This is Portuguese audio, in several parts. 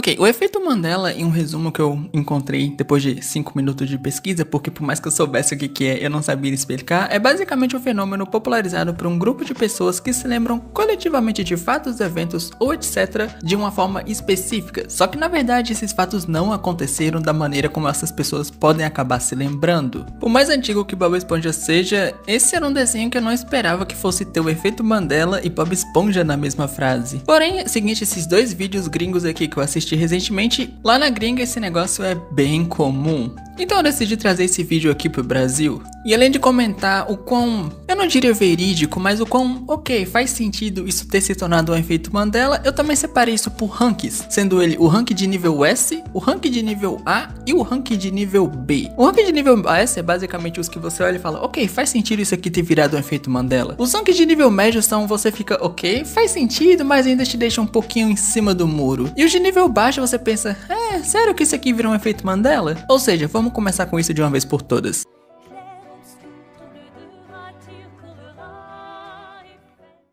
Ok, o efeito Mandela, em um resumo que eu encontrei depois de 5 minutos de pesquisa, porque por mais que eu soubesse o que é, eu não sabia explicar, é basicamente um fenômeno popularizado por um grupo de pessoas que se lembram coletivamente de fatos, eventos ou etc. de uma forma específica, só que na verdade esses fatos não aconteceram da maneira como essas pessoas podem acabar se lembrando. Por mais antigo que Bob Esponja seja, esse era um desenho que eu não esperava que fosse ter o efeito Mandela e Bob Esponja na mesma frase. Porém, seguinte, esses dois vídeos gringos aqui que eu assisti recentemente, lá na gringa esse negócio é bem comum. Então eu decidi trazer esse vídeo aqui pro Brasil. E além de comentar o quão, eu não diria verídico, mas o quão, ok, faz sentido isso ter se tornado um efeito Mandela, eu também separei isso por ranks, sendo ele o rank de nível S, o rank de nível A e o rank de nível B. O rank de nível S é basicamente os que você olha e fala, ok, faz sentido isso aqui ter virado um efeito Mandela. Os ranks de nível médio são você fica, ok, faz sentido, mas ainda te deixa um pouquinho em cima do muro. E os de nível baixo você pensa, sério que isso aqui virou um efeito Mandela? Ou seja, vamos começar com isso de uma vez por todas.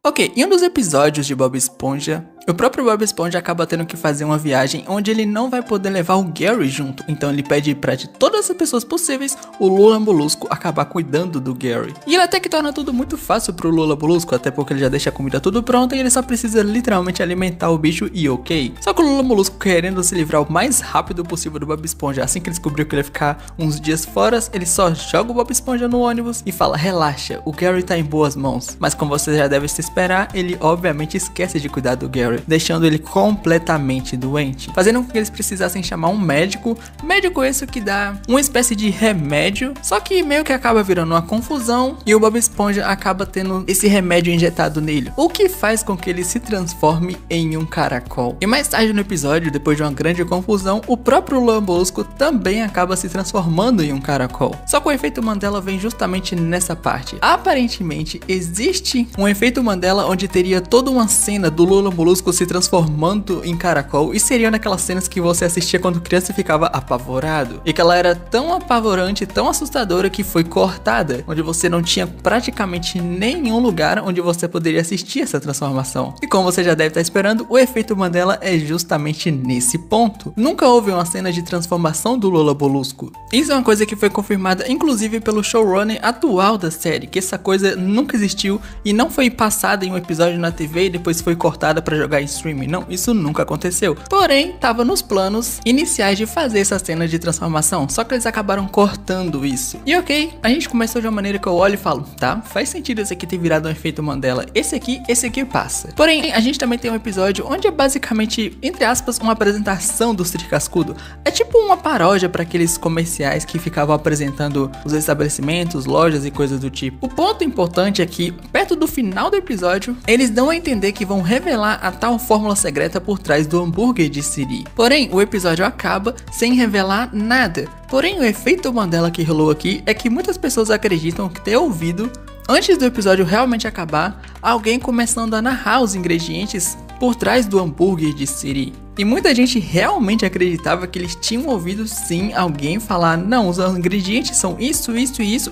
Ok, em um dos episódios de Bob Esponja, o próprio Bob Esponja acaba tendo que fazer uma viagem onde ele não vai poder levar o Gary junto, então ele pede pra de todas as pessoas possíveis o Lula Molusco acabar cuidando do Gary. E ele até que torna tudo muito fácil pro Lula Molusco, até porque ele já deixa a comida tudo pronta e ele só precisa literalmente alimentar o bicho e ok. Só que o Lula Molusco, querendo se livrar o mais rápido possível do Bob Esponja, assim que ele descobriu que ele ia ficar uns dias fora, ele só joga o Bob Esponja no ônibus e fala, relaxa, o Gary tá em boas mãos. Mas como você já deve se esperar, ele obviamente esquece de cuidar do Gary, deixando ele completamente doente, fazendo com que eles precisassem chamar um médico esse que dá uma espécie de remédio, só que meio que acaba virando uma confusão e o Bob Esponja acaba tendo esse remédio injetado nele, o que faz com que ele se transforme em um caracol. E mais tarde no episódio, depois de uma grande confusão, o próprio Lula Molusco também acaba se transformando em um caracol. Só que o efeito Mandela vem justamente nessa parte. Aparentemente existe um efeito Mandela onde teria toda uma cena do Lula Molusco se transformando em caracol e seria naquelas cenas que você assistia quando criança e ficava apavorado. E que ela era tão apavorante, tão assustadora que foi cortada, onde você não tinha praticamente nenhum lugar onde você poderia assistir essa transformação. E como você já deve estar esperando, o efeito Mandela é justamente nesse ponto. Nunca houve uma cena de transformação do Lula Molusco. Isso é uma coisa que foi confirmada inclusive pelo showrunner atual da série, que essa coisa nunca existiu e não foi passada em um episódio na TV e depois foi cortada pra jogar em streaming. Não, isso nunca aconteceu. Porém, tava nos planos iniciais de fazer essa cena de transformação, só que eles acabaram cortando isso. E ok, a gente começou de uma maneira que eu olho e falo, tá, faz sentido esse aqui ter virado um efeito Mandela, esse aqui passa. Porém, a gente também tem um episódio onde é basicamente, entre aspas, uma apresentação do Sítio Cascudo. É tipo uma paródia para aqueles comerciais que ficavam apresentando os estabelecimentos, lojas e coisas do tipo. O ponto importante é que, perto do final do episódio, eles dão a entender que vão revelar a tal fórmula secreta por trás do hambúrguer de Siri. Porém, o episódio acaba sem revelar nada. Porém, o efeito Mandela que rolou aqui é que muitas pessoas acreditam que ter ouvido, antes do episódio realmente acabar, alguém começando a narrar os ingredientes por trás do hambúrguer de Siri. E muita gente realmente acreditava que eles tinham ouvido sim alguém falar, não, os ingredientes são isso,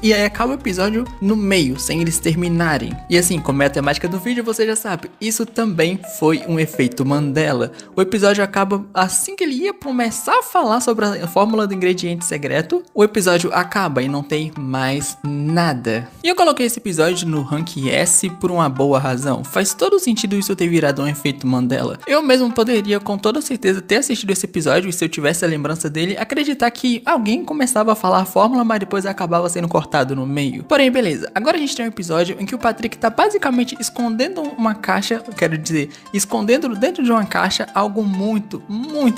e aí acaba o episódio no meio, sem eles terminarem. E assim, como é a temática do vídeo, você já sabe, isso também foi um efeito Mandela. O episódio acaba assim que ele ia começar a falar sobre a fórmula do ingrediente secreto, o episódio acaba e não tem mais nada. E eu coloquei esse episódio no rank S por uma boa razão. Faz todo sentido isso ter virado um efeito Mandela. Eu mesmo poderia com toda certeza ter assistido esse episódio e se eu tivesse a lembrança dele, acreditar que alguém começava a falar a fórmula, mas depois acabava sendo cortado no meio. Porém, beleza, agora a gente tem um episódio em que o Patrick tá basicamente escondendo uma caixa, quero dizer, escondendo dentro de uma caixa algo muito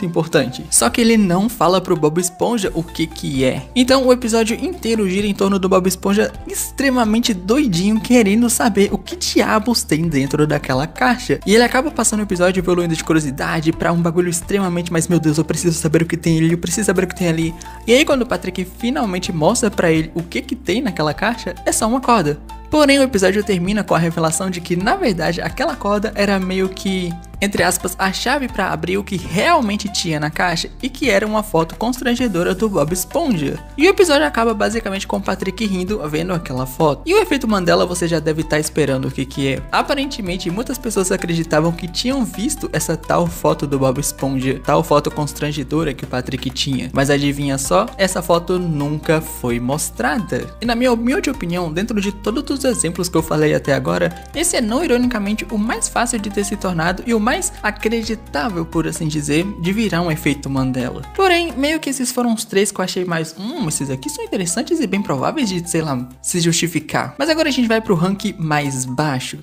importante. Só que ele não fala pro Bob Esponja o que é. Então o episódio inteiro gira em torno do Bob Esponja extremamente doidinho, querendo saber o que diabos tem dentro daquela caixa. E ele acaba passando o episódio evoluindo de curiosidade pra um bagulho extremamente, mas meu Deus, eu preciso saber o que tem ali, eu preciso saber o que tem ali. E aí quando o Patrick finalmente mostra pra ele o que tem naquela caixa, é só uma corda. Porém, o episódio termina com a revelação de que, na verdade, aquela corda era meio que entre aspas, a chave pra abrir o que realmente tinha na caixa e que era uma foto constrangedora do Bob Esponja. E o episódio acaba basicamente com o Patrick rindo vendo aquela foto. E o efeito Mandela você já deve estar esperando o que é. Aparentemente muitas pessoas acreditavam que tinham visto essa tal foto do Bob Esponja, tal foto constrangedora que o Patrick tinha. Mas adivinha só, essa foto nunca foi mostrada. E na minha humilde opinião, dentro de todos os exemplos que eu falei até agora, esse é não ironicamente o mais fácil de ter se tornado e o mais acreditável, por assim dizer, de virar um efeito Mandela. Porém, meio que esses foram os três que eu achei mais, esses aqui são interessantes e bem prováveis de, sei lá, se justificar. Mas agora a gente vai pro rank mais baixo.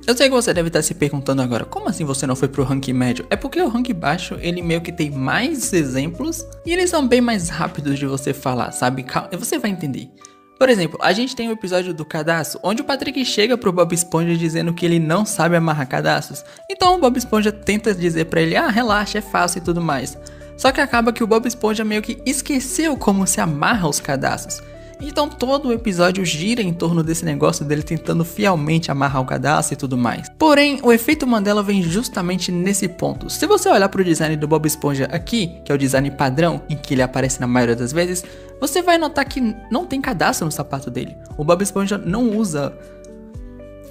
Eu sei que você deve estar se perguntando agora, como assim você não foi pro rank médio? É porque o rank baixo, ele meio que tem mais exemplos e eles são bem mais rápidos de você falar, sabe? Você vai entender. Por exemplo, a gente tem o episódio do cadastro, onde o Patrick chega pro Bob Esponja dizendo que ele não sabe amarrar cadastros. Então o Bob Esponja tenta dizer pra ele, relaxa, é fácil e tudo mais. Só que acaba que o Bob Esponja meio que esqueceu como se amarra os cadastros. Então todo o episódio gira em torno desse negócio dele tentando fielmente amarrar o cadastro e tudo mais. Porém, o efeito Mandela vem justamente nesse ponto. Se você olhar para o design do Bob Esponja aqui, que é o design padrão, em que ele aparece na maioria das vezes, você vai notar que não tem cadastro no sapato dele. O Bob Esponja não usa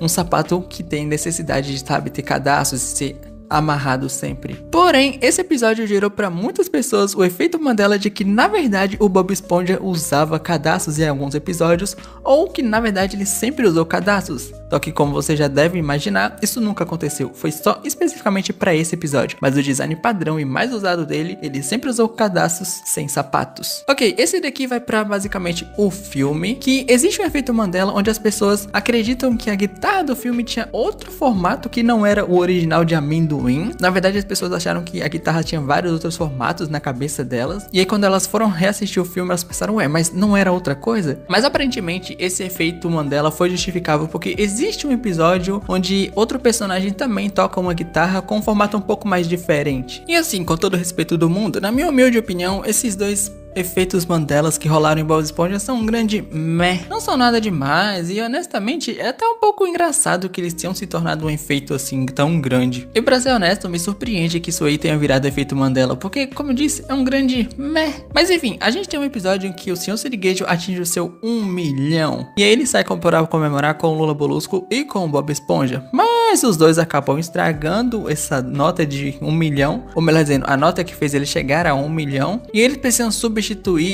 um sapato que tem necessidade de, sabe, ter cadastros e ser amarrado sempre. Porém, esse episódio gerou para muitas pessoas o efeito Mandela de que na verdade o Bob Esponja usava cadastros em alguns episódios, ou que na verdade ele sempre usou cadastros. Só que, como você já deve imaginar, isso nunca aconteceu, foi só especificamente para esse episódio. Mas o design padrão e mais usado dele, ele sempre usou cadastros sem sapatos. Ok, esse daqui vai para basicamente o filme, que existe um efeito Mandela onde as pessoas acreditam que a guitarra do filme tinha outro formato que não era o original de amendoim. Na verdade, as pessoas acharam que a guitarra tinha vários outros formatos na cabeça delas. E aí, quando elas foram reassistir o filme, elas pensaram, mas não era outra coisa? Mas aparentemente, esse efeito Mandela foi justificável porque existe um episódio onde outro personagem também toca uma guitarra com um formato um pouco mais diferente. E assim, com todo o respeito do mundo, na minha humilde opinião, esses dois efeitos Mandelas que rolaram em Bob Esponja são um grande meh. Não são nada demais e honestamente é até um pouco engraçado que eles tenham se tornado um efeito assim tão grande. E pra ser honesto, me surpreende que isso aí tenha virado efeito Mandela, porque como eu disse, é um grande meh. Mas enfim, a gente tem um episódio em que o Sr. Sirigueijo atinge o seu 1 milhão. E aí ele sai para comemorar com o Lula Molusco e com o Bob Esponja. Mas os dois acabam estragando essa nota de 1 milhão, ou melhor dizendo, a nota que fez ele chegar a 1 milhão. E eles precisam substituir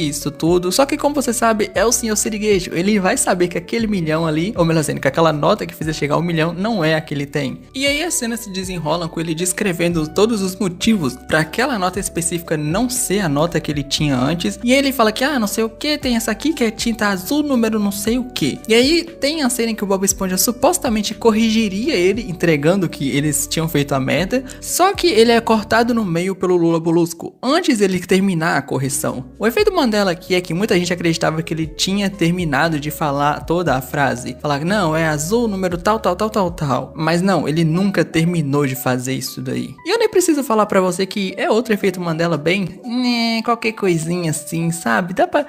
isso tudo, só que como você sabe, é o Sr. Sirigueijo, ele vai saber que aquele milhão ali, ou melhor dizendo, que aquela nota que fez ele chegar a 1 milhão não é a que ele tem. E aí as cenas se desenrolam com ele descrevendo todos os motivos para aquela nota específica não ser a nota que ele tinha antes, e aí ele fala que, não sei o que, tem essa aqui que é tinta azul, número não sei o que. E aí tem a cena em que o Bob Esponja supostamente corrigiria ele, entregando que eles tinham feito a merda, só que ele é cortado no meio pelo Lula Molusco, antes ele terminar a correção. O efeito Mandela aqui é que muita gente acreditava que ele tinha terminado de falar toda a frase. Falar, não, é azul, número tal. Mas não, ele nunca terminou de fazer isso daí. E eu nem preciso falar pra você que é outro efeito Mandela bem, qualquer coisinha assim, sabe? Dá pra...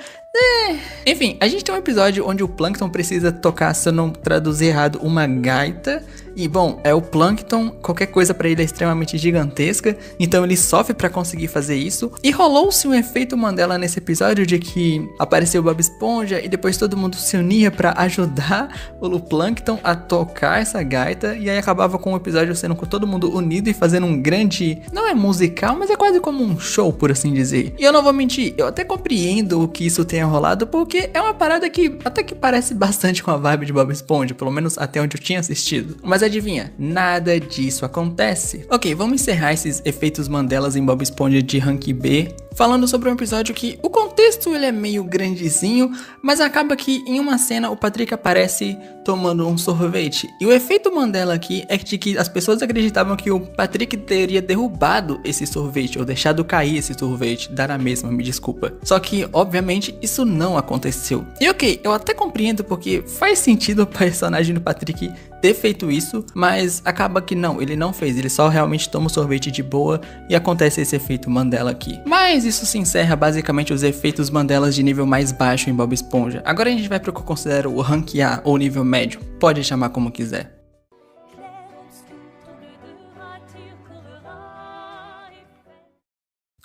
Enfim, a gente tem um episódio onde o Plankton precisa tocar, se eu não traduzir errado, uma gaita. E bom, é o Plankton, qualquer coisa pra ele é extremamente gigantesca, então ele sofre pra conseguir fazer isso. E rolou-se um efeito Mandela nesse episódio de que apareceu o Bob Esponja e depois todo mundo se unia pra ajudar o Plankton a tocar essa gaita. E aí acabava com o episódio sendo com todo mundo unido e fazendo um grande, não é musical, mas é quase como um show, por assim dizer. E eu não vou mentir, eu até compreendo o que isso tenha rolado, porque é uma parada que até que parece bastante com a vibe de Bob Esponja, pelo menos até onde eu tinha assistido. Mas adivinha, nada disso acontece. Ok, vamos encerrar esses efeitos Mandelas em Bob Esponja de rank B, falando sobre um episódio que o contexto ele é meio grandezinho, mas acaba que em uma cena o Patrick aparece tomando um sorvete. E o efeito Mandela aqui é de que as pessoas acreditavam que o Patrick teria derrubado esse sorvete, ou deixado cair esse sorvete, dar a mesma, me desculpa. Só que, obviamente, isso não aconteceu. E ok, eu até compreendo porque faz sentido o personagem do Patrick ter feito isso, mas acaba que não, ele não fez, ele só realmente toma o sorvete de boa e acontece esse efeito Mandela aqui. Mas isso se encerra basicamente os efeitos Mandelas de nível mais baixo em Bob Esponja. Agora a gente vai para o que eu considero o rank A ou nível médio, pode chamar como quiser.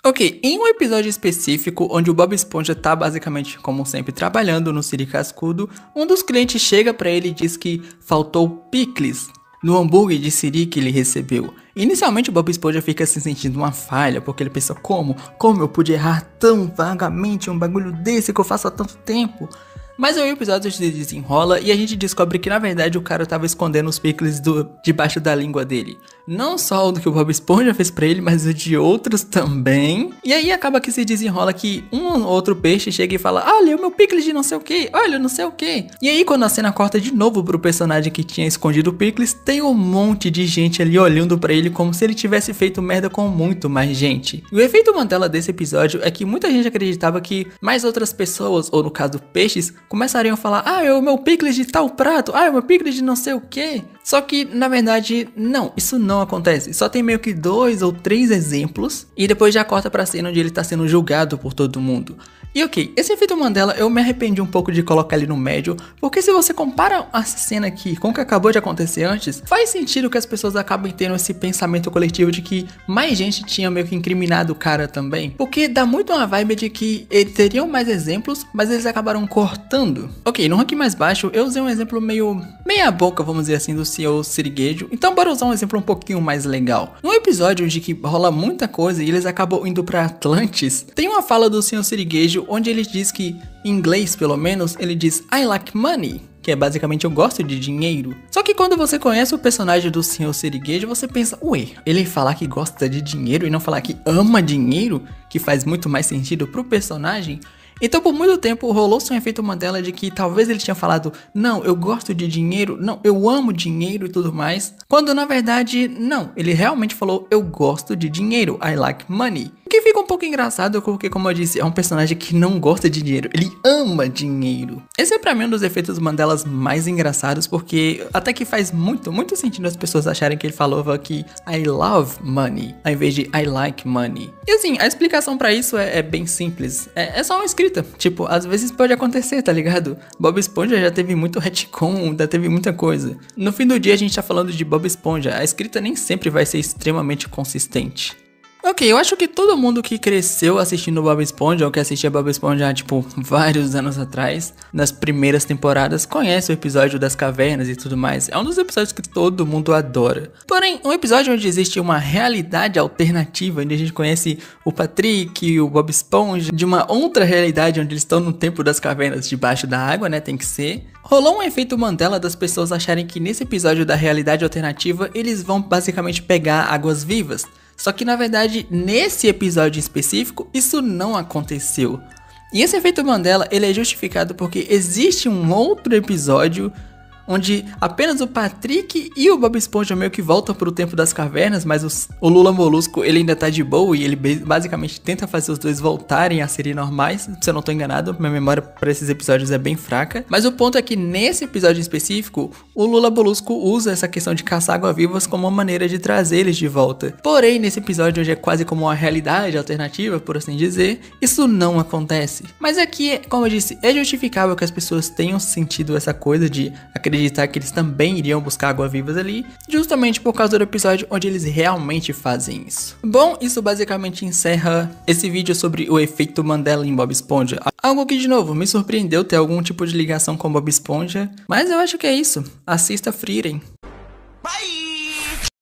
Ok, em um episódio específico, onde o Bob Esponja tá basicamente, como sempre, trabalhando no Siri Cascudo, um dos clientes chega pra ele e diz que faltou picles no hambúrguer de Siri que ele recebeu. Inicialmente o Bob Esponja fica se sentindo uma falha, porque ele pensa, como eu pude errar tão vagamente um bagulho desse que eu faço há tanto tempo? Mas aí o episódio se desenrola e a gente descobre que na verdade o cara tava escondendo os picles debaixo da língua dele. Não só o do que o Bob Esponja fez pra ele, mas o de outros também. E aí acaba que se desenrola que um outro peixe chega e fala, olha o meu picles de não sei o que, olha não sei o que. E aí quando a cena corta de novo pro personagem que tinha escondido o picles, tem um monte de gente ali olhando pra ele como se ele tivesse feito merda com muito mais gente. E o efeito Mandela desse episódio é que muita gente acreditava que mais outras pessoas, ou no caso peixes, começariam a falar, é o meu picles de tal prato, é o meu picles de não sei o que. Só que, na verdade, não, isso não acontece. Só tem meio que 2 ou 3 exemplos e depois já corta pra cena onde ele tá sendo julgado por todo mundo. E ok, esse efeito Mandela eu me arrependi um pouco de colocar ele no médio, porque se você compara essa cena aqui com o que acabou de acontecer antes, faz sentido que as pessoas acabem tendo esse pensamento coletivo de que mais gente tinha meio que incriminado o cara também, porque dá muito uma vibe de que eles teriam mais exemplos, mas eles acabaram cortando. Ok, no ranking mais baixo eu usei um exemplo meia boca, vamos dizer assim, do Sr. Sirigueijo, então bora usar um exemplo um pouquinho mais legal. Num episódio de que rola muita coisa e eles acabam indo pra Atlantis, tem uma fala do Sr. Sirigueijo onde ele diz que, em inglês pelo menos, ele diz I like money, que é basicamente eu gosto de dinheiro. Só que quando você conhece o personagem do Sr. Sirigueijo, você pensa, ué, ele falar que gosta de dinheiro e não falar que ama dinheiro, que faz muito mais sentido pro personagem. Então por muito tempo rolou-se um efeito Mandela de que talvez ele tinha falado, não, eu gosto de dinheiro, não, eu amo dinheiro e tudo mais, quando na verdade não, ele realmente falou, eu gosto de dinheiro, I like money. O que fica um pouco engraçado porque, como eu disse, é um personagem que não gosta de dinheiro, ele ama dinheiro. Esse é pra mim um dos efeitos Mandelas mais engraçados, porque até que faz muito sentido as pessoas acharem que ele falava que I love money, ao invés de I like money. E assim, a explicação pra isso é bem simples, é só uma escrita, tipo, às vezes pode acontecer, tá ligado? Bob Esponja já teve muito retcon, já teve muita coisa. No fim do dia a gente tá falando de Bob Esponja, a escrita nem sempre vai ser extremamente consistente. Ok, eu acho que todo mundo que cresceu assistindo Bob Esponja, ou que assistia Bob Esponja, tipo, vários anos atrás, nas primeiras temporadas, conhece o episódio das cavernas e tudo mais. É um dos episódios que todo mundo adora. Porém, um episódio onde existe uma realidade alternativa, onde a gente conhece o Patrick e o Bob Esponja, de uma outra realidade onde eles estão no tempo das cavernas, debaixo da água, né, tem que ser. Rolou um efeito Mandela das pessoas acharem que nesse episódio da realidade alternativa, eles vão basicamente pegar águas vivas. Só que na verdade, nesse episódio específico, isso não aconteceu. E esse efeito Mandela, ele é justificado porque existe um outro episódio onde apenas o Patrick e o Bob Esponja meio que voltam pro tempo das cavernas, mas o Lula Molusco, ele ainda tá de boa e ele basicamente tenta fazer os dois voltarem a serem normais, se eu não tô enganado, minha memória pra esses episódios é bem fraca. Mas o ponto é que nesse episódio específico, o Lula Molusco usa essa questão de caçar água-vivas como uma maneira de trazer eles de volta. Porém, nesse episódio onde é quase como uma realidade alternativa, por assim dizer, isso não acontece. Mas aqui, como eu disse, é justificável que as pessoas tenham sentido essa coisa de acreditar que eles também iriam buscar água-vivas ali, justamente por causa do episódio onde eles realmente fazem isso. Bom, isso basicamente encerra esse vídeo sobre o efeito Mandela em Bob Esponja. Algo que, de novo, me surpreendeu ter algum tipo de ligação com Bob Esponja, mas eu acho que é isso. Assista Frieren. Bye!